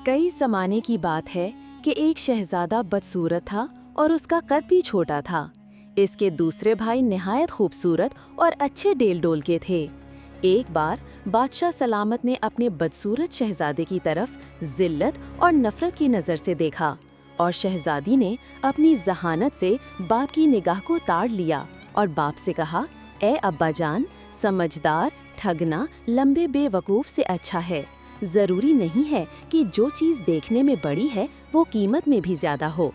کئی زمانے کی بات ہے کہ ایک شہزادہ بدصورت تھا اور اس کا قد بھی چھوٹا تھا۔ اس کے دوسرے بھائی نہایت خوبصورت اور اچھے ڈیل ڈول کے تھے۔ ایک بار بادشاہ سلامت نے اپنے بدصورت شہزادے کی طرف ذلت اور نفرت کی نظر سے دیکھا اور شہزادی نے اپنی ذہانت سے باپ کی نگاہ کو تاڑ لیا اور باپ سے کہا، اے ابا جان، سمجھدار ٹھگنا لمبے بے وقوف سے اچھا ہے۔ ضروری نہیں ہے کہ جو چیز دیکھنے میں بڑی ہے وہ قیمت میں بھی زیادہ ہو۔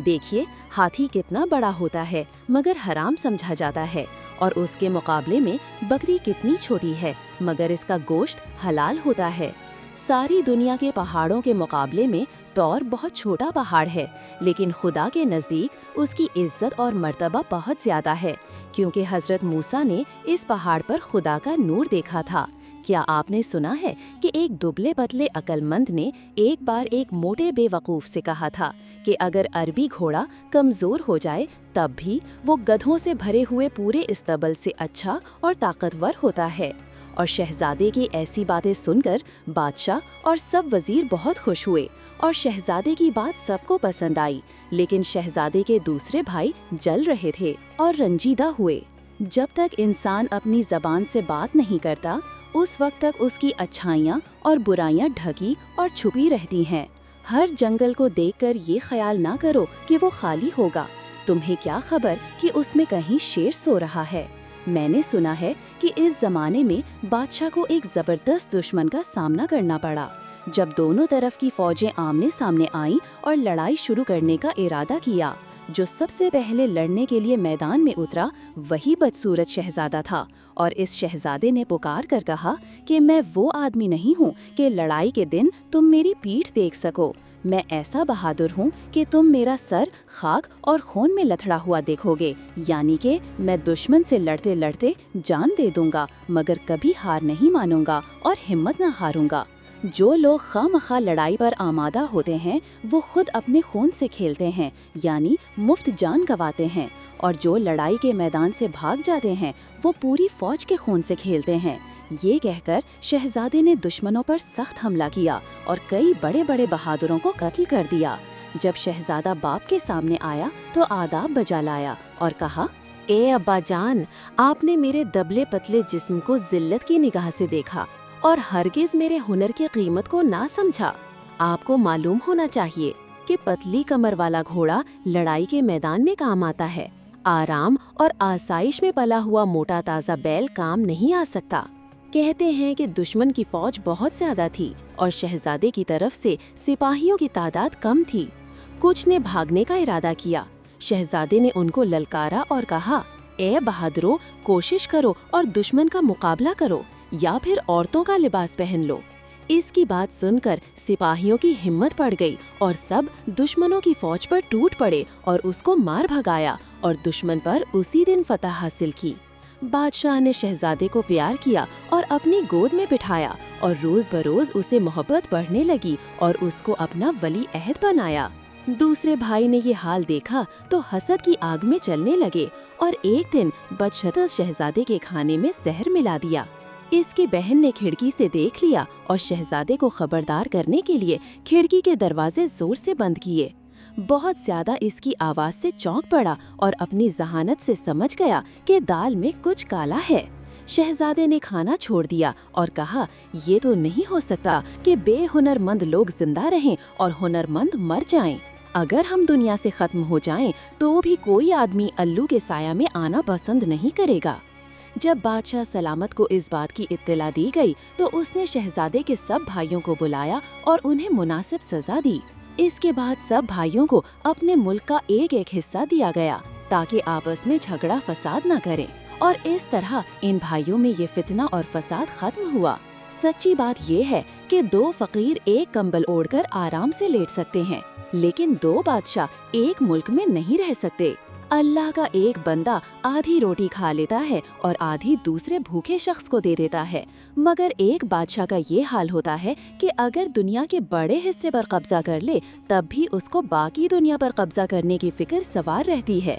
دیکھیے ہاتھی کتنا بڑا ہوتا ہے مگر حرام سمجھا جاتا ہے، اور اس کے مقابلے میں بکری کتنی چھوٹی ہے مگر اس کا گوشت حلال ہوتا ہے۔ ساری دنیا کے پہاڑوں کے مقابلے میں طور بہت چھوٹا پہاڑ ہے، لیکن خدا کے نزدیک اس کی عزت اور مرتبہ بہت زیادہ ہے، کیونکہ حضرت موسیٰ نے اس پہاڑ پر خدا کا نور دیکھا تھا۔ کیا آپ نے سنا ہے کہ ایک دبلے پتلے عقل مند نے ایک بار ایک موٹے بے وقوف سے کہا تھا کہ اگر عربی گھوڑا کمزور ہو جائے تب بھی وہ گدھوں سے بھرے ہوئے پورے استبل سے اچھا اور طاقتور ہوتا ہے؟ اور شہزادے کی ایسی باتیں سن کر بادشاہ اور سب وزیر بہت خوش ہوئے اور شہزادے کی بات سب کو پسند آئی، لیکن شہزادے کے دوسرے بھائی جل رہے تھے اور رنجیدہ ہوئے۔ جب تک انسان اپنی زبان سے بات نہیں کرتا اس وقت تک اس کی اچھائیاں اور برائیاں ڈھکی اور چھپی رہتی ہیں۔ ہر جنگل کو دیکھ کر یہ خیال نہ کرو کہ وہ خالی ہوگا، تمہیں کیا خبر کہ اس میں کہیں شیر سو رہا ہے۔ میں نے سنا ہے کہ اس زمانے میں بادشاہ کو ایک زبردست دشمن کا سامنا کرنا پڑا۔ جب دونوں طرف کی فوجیں آمنے سامنے آئیں اور لڑائی شروع کرنے کا ارادہ کیا، جو سب سے پہلے لڑنے کے لیے میدان میں اترا وہی بدصورت شہزادہ تھا، اور اس شہزادے نے پکار کر کہا کہ میں وہ آدمی نہیں ہوں کہ لڑائی کے دن تم میری پیٹھ دیکھ سکو۔ میں ایسا بہادر ہوں کہ تم میرا سر خاک اور خون میں لتھڑا ہوا دیکھو گے، یعنی کہ میں دشمن سے لڑتے لڑتے جان دے دوں گا مگر کبھی ہار نہیں مانوں گا اور ہمت نہ ہاروں گا۔ جو لوگ خواہ مخواہ لڑائی پر آمادہ ہوتے ہیں وہ خود اپنے خون سے کھیلتے ہیں، یعنی مفت جان گنواتے ہیں، اور جو لڑائی کے میدان سے بھاگ جاتے ہیں وہ پوری فوج کے خون سے کھیلتے ہیں۔ یہ کہہ کر شہزادے نے دشمنوں پر سخت حملہ کیا اور کئی بڑے بڑے بہادروں کو قتل کر دیا۔ جب شہزادہ باپ کے سامنے آیا تو آداب بجا لایا اور کہا، اے ابا جان، آپ نے میرے دبلے پتلے جسم کو ذلت کی نگاہ سے دیکھا اور ہرگز میرے ہنر کی قیمت کو نہ سمجھا۔ آپ کو معلوم ہونا چاہیے کہ پتلی کمر والا گھوڑا لڑائی کے میدان میں کام آتا ہے، آرام اور آسائش میں پلا ہوا موٹا تازہ بیل کام نہیں آ سکتا۔ کہتے ہیں کہ دشمن کی فوج بہت زیادہ تھی اور شہزادے کی طرف سے سپاہیوں کی تعداد کم تھی۔ کچھ نے بھاگنے کا ارادہ کیا۔ شہزادے نے ان کو للکارا اور کہا، اے بہادروں، کوشش کرو اور دشمن کا مقابلہ کرو یا پھر عورتوں کا لباس پہن لو۔ اس کی بات سن کر سپاہیوں کی ہمت پڑ گئی اور سب دشمنوں کی فوج پر ٹوٹ پڑے اور اس کو مار بھگایا اور دشمن پر اسی دن فتح حاصل کی۔ بادشاہ نے شہزادے کو پیار کیا اور اپنی گود میں بٹھایا، اور روز بروز اسے محبت بڑھنے لگی اور اس کو اپنا ولی عہد بنایا۔ دوسرے بھائی نے یہ حال دیکھا تو حسد کی آگ میں چلنے لگے اور ایک دن بدشطر شہزادے کے کھانے میں زہر ملا دیا۔ اس کی بہن نے کھڑکی سے دیکھ لیا اور شہزادے کو خبردار کرنے کے لیے کھڑکی کے دروازے زور سے بند کیے۔ بہت زیادہ اس کی آواز سے چونک پڑا اور اپنی ذہانت سے سمجھ گیا کہ دال میں کچھ کالا ہے۔ شہزادے نے کھانا چھوڑ دیا اور کہا، یہ تو نہیں ہو سکتا کہ بے ہنر مند لوگ زندہ رہیں اور ہنر مند مر جائیں۔ اگر ہم دنیا سے ختم ہو جائیں تو بھی کوئی آدمی الو کے سایہ میں آنا پسند نہیں کرے گا۔ جب بادشاہ سلامت کو اس بات کی اطلاع دی گئی تو اس نے شہزادے کے سب بھائیوں کو بلایا اور انہیں مناسب سزا دی۔ اس کے بعد سب بھائیوں کو اپنے ملک کا ایک ایک حصہ دیا گیا تاکہ آپس میں جھگڑا فساد نہ کریں، اور اس طرح ان بھائیوں میں یہ فتنہ اور فساد ختم ہوا۔ سچی بات یہ ہے کہ دو فقیر ایک کمبل اوڑھ کر آرام سے لیٹ سکتے ہیں، لیکن دو بادشاہ ایک ملک میں نہیں رہ سکتے۔ اللہ کا ایک بندہ آدھی روٹی کھا لیتا ہے اور آدھی دوسرے بھوکے شخص کو دے دیتا ہے، مگر ایک بادشاہ کا یہ حال ہوتا ہے کہ اگر دنیا کے بڑے حصے پر قبضہ کر لے تب بھی اس کو باقی دنیا پر قبضہ کرنے کی فکر سوار رہتی ہے۔